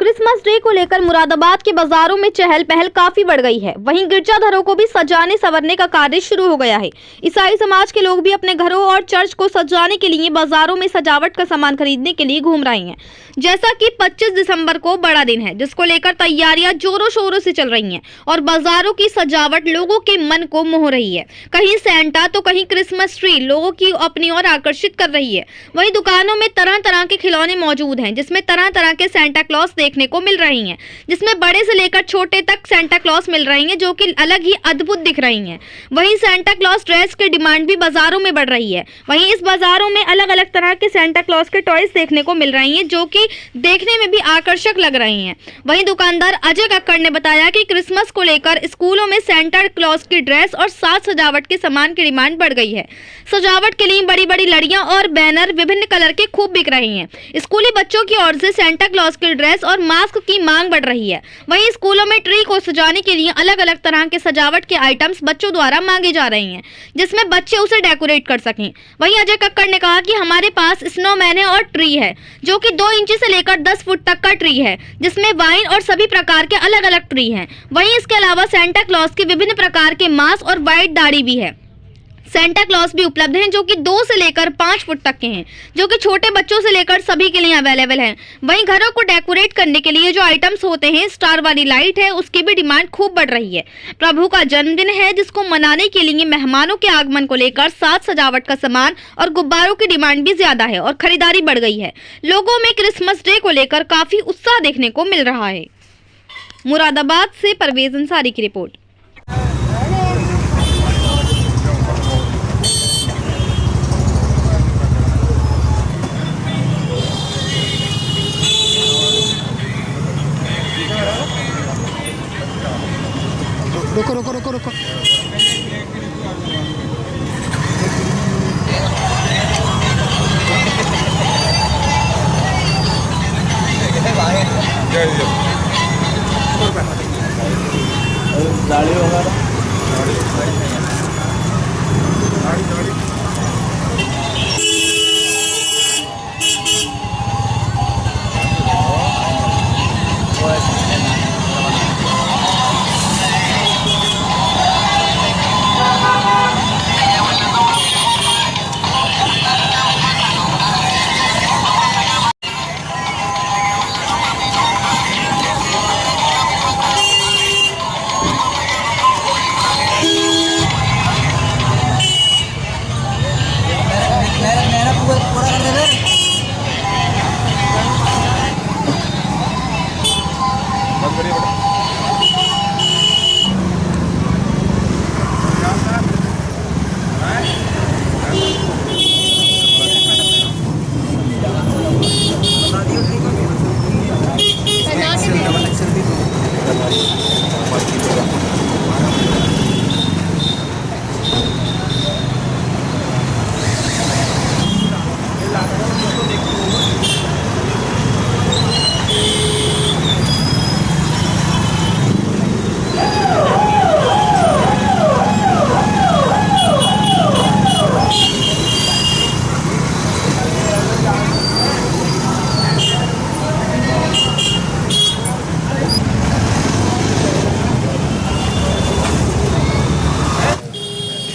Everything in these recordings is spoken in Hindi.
क्रिसमस डे को लेकर मुरादाबाद के बाजारों में चहल पहल काफी बढ़ गई है। वहीं गिरजाघरों को भी सजाने संवरने का कार्य शुरू हो गया है। ईसाई समाज के लोग भी अपने घरों और चर्च को सजाने के लिए बाजारों में सजावट का सामान खरीदने के लिए घूम रहे हैं। जैसा कि 25 दिसंबर को बड़ा दिन है, जिसको लेकर तैयारियां जोरों शोरों से चल रही हैं और बाजारों की सजावट लोगों के मन को मोह रही है। कहीं सैंटा तो कहीं क्रिसमस ट्री लोगों की अपनी ओर आकर्षित कर रही है। वहीं दुकानों में तरह तरह के खिलौने मौजूद हैं, जिसमें तरह तरह के सेंटा क्लॉज देखने को मिल रही हैं, जिसमें बड़े से लेकर छोटे तक सेंटा क्लॉज मिल रही हैं, जो कि अलग ही अद्भुत दिख रही हैं। वहीं सेंटा क्लॉज ड्रेस की डिमांड भी बाजारों में बढ़ रही है। वहीं इस बाजारों में अलग अलग तरह के सेंटा क्लॉज के टॉयज देखने को मिल रही हैं, जो कि देखने में भी आकर्षक लग रही हैं। वहीं दुकानदार अजय कक्कड़ ने बताया कि क्रिसमस को लेकर स्कूलों में सेंटा क्लॉज की ड्रेस और साज सजावट के सामान की डिमांड बढ़ गई है। सजावट के लिए बड़ी बड़ी लड़ियां और बैनर विभिन्न कलर के खूब बिक रही हैं। स्कूली बच्चों की ओर से सेंटा क्लॉज की ड्रेस और मास्क की मांग बढ़ रही है। वहीं स्कूलों में ट्री को सजाने के लिए अलग अलग तरह के सजावट के आइटम्स बच्चों द्वारा मांगे जा रहे हैं, जिसमें बच्चे उसे डेकोरेट कर सकें। वहीं अजय कक्कड़ ने कहा कि हमारे पास स्नोमैन है और ट्री है, जो कि 2 इंच से लेकर 10 फुट तक का ट्री है, जिसमें वाइन और सभी प्रकार के अलग अलग ट्री हैं। वहीं इसके अलावा सेंटा क्लॉज के विभिन्न प्रकार के मास्क और व्हाइट दाढ़ी भी है। सेंटा क्लॉज भी उपलब्ध हैं, जो कि 2 से लेकर 5 फुट तक के हैं, जो कि छोटे बच्चों से लेकर सभी के लिए अवेलेबल हैं। वहीं घरों को डेकोरेट करने के लिए जो आइटम्स होते हैं, स्टार वाली लाइट है, उसकी भी डिमांड खूब बढ़ रही है। प्रभु का जन्मदिन है, जिसको मनाने के लिए मेहमानों के आगमन को लेकर साज सजावट का सामान और गुब्बारों की डिमांड भी ज्यादा है और खरीदारी बढ़ गई है। लोगों में क्रिसमस डे को लेकर काफी उत्साह देखने को मिल रहा है। मुरादाबाद से परवेज अंसारी की रिपोर्ट। रुको रुको रुको रुको दाढ़ी वगैरह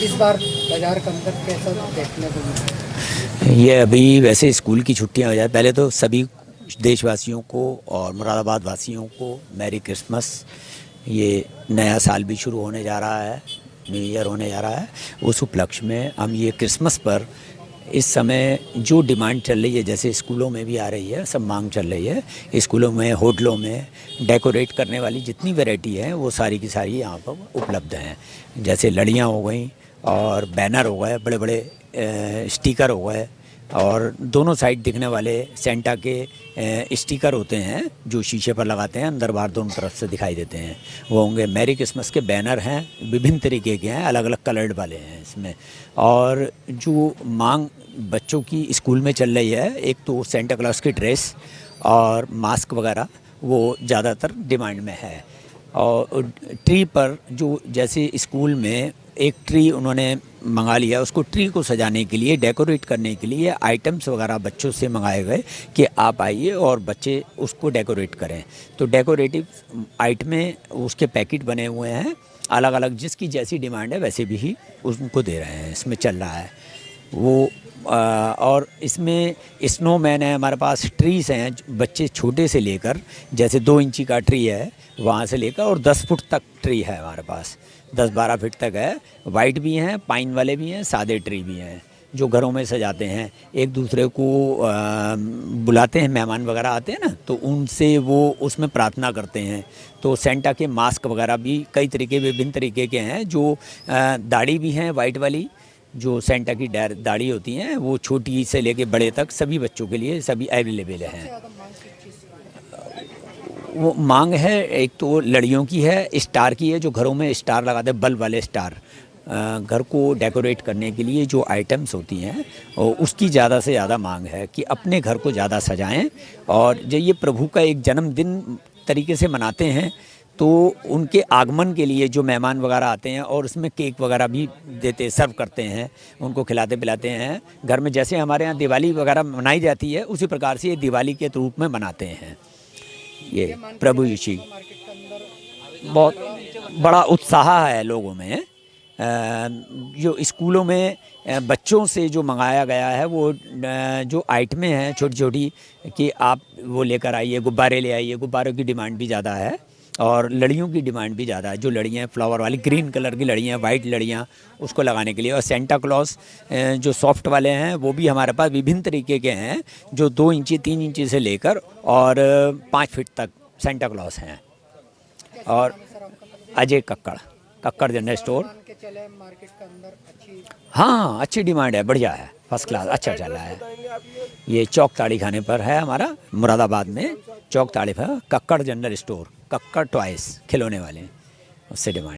इस बार बाजार का अंदर कैसा देखने को मिला? ये अभी वैसे स्कूल की छुट्टियां हो जाए, पहले तो सभी देशवासियों को और मुरादाबाद वासियों को मैरी क्रिसमस। ये नया साल भी शुरू होने जा रहा है, न्यू ईयर होने जा रहा है। उस उपलक्ष्य में हम ये क्रिसमस पर इस समय जो डिमांड चल रही है, जैसे स्कूलों में भी आ रही है, सब मांग चल रही है। स्कूलों में, होटलों में डेकोरेट करने वाली जितनी वैरायटी है, वो सारी की सारी यहाँ पर उपलब्ध हैं। जैसे लड़ियाँ हो गई और बैनर हो गए, बड़े बड़े स्टिकर हो गए, और दोनों साइड दिखने वाले सेंटा के स्टिकर होते हैं जो शीशे पर लगाते हैं, अंदर बाहर दोनों तरफ से दिखाई देते हैं, वो होंगे। मैरी क्रिसमस के बैनर हैं, विभिन्न तरीके के हैं, अलग अलग कलर्ड वाले हैं इसमें। और जो मांग बच्चों की स्कूल में चल रही है, एक तो सेंटा क्लॉज की ड्रेस और मास्क वगैरह, वो ज़्यादातर डिमांड में है। और ट्री पर जो जैसे स्कूल में एक ट्री उन्होंने मंगा लिया, उसको ट्री को सजाने के लिए, डेकोरेट करने के लिए आइटम्स वगैरह बच्चों से मंगाए गए कि आप आइए और बच्चे उसको डेकोरेट करें। तो डेकोरेटिव आइटमें उसके पैकेट बने हुए हैं अलग अलग, जिसकी जैसी डिमांड है वैसे भी ही उनको दे रहे हैं, इसमें चल रहा है वो। और इसमें स्नोमैन है हमारे पास, ट्रीज़ हैं, बच्चे छोटे से लेकर जैसे 2 इंची का ट्री है वहाँ से लेकर और 10 फुट तक ट्री है हमारे पास, 10-12 फीट तक है। वाइट भी हैं, पाइन वाले भी हैं, सादे ट्री भी हैं जो घरों में सजाते हैं। एक दूसरे को बुलाते हैं, मेहमान वगैरह आते हैं ना, तो उनसे वो उसमें प्रार्थना करते हैं। तो सेंटा के मास्क वगैरह भी कई तरीके, विभिन्न तरीके के हैं। जो दाढ़ी भी हैं वाइट वाली, जो सेंटा की दाढ़ी होती हैं, वो छोटी से लेके बड़े तक सभी बच्चों के लिए सभी अवेलेबल हैं। वो मांग है एक तो लड़ियों की है, स्टार की है, जो घरों में स्टार लगाते हैं, बल्ब वाले स्टार, घर को डेकोरेट करने के लिए जो आइटम्स होती हैं, और उसकी ज़्यादा से ज़्यादा मांग है कि अपने घर को ज़्यादा सजाएं। और जब ये प्रभु का एक जन्मदिन तरीके से मनाते हैं तो उनके आगमन के लिए जो मेहमान वगैरह आते हैं और उसमें केक वगैरह भी देते, सर्व करते हैं, उनको खिलाते पिलाते हैं। घर में जैसे हमारे यहाँ दिवाली वगैरह मनाई जाती है उसी प्रकार से ये दिवाली के रूप में मनाते हैं। ये प्रभु यीशु, बहुत बड़ा उत्साह है लोगों में। जो स्कूलों में बच्चों से जो मंगाया गया है वो जो आइटमें हैं छोटी छोटी कि आप वो लेकर आइए, गुब्बारे ले आइए, गुब्बारों की डिमांड भी ज़्यादा है और लड़ियों की डिमांड भी ज़्यादा है। जो लड़ियाँ फ्लावर वाली ग्रीन कलर की लड़ियाँ, वाइट लड़ियाँ, उसको लगाने के लिए। और सेंटा क्लॉज जो सॉफ्ट वाले हैं वो भी हमारे पास विभिन्न तरीके के हैं, जो 2 इंची 3 इंची से लेकर और 5 फीट तक सेंटा क्लॉज हैं। और अजय कक्कड़ जनरल स्टोर। के चले मार्केट के अंदर अच्छी, हाँ अच्छी डिमांड है, बढ़िया है, फर्स्ट क्लास, अच्छा चल रहा है। ये चौक ताड़ी खाने पर है हमारा, मुरादाबाद में चौक ताड़ी पर Kakkar general store, Kakkar toys, खिलौने वाले, उससे डिमांड।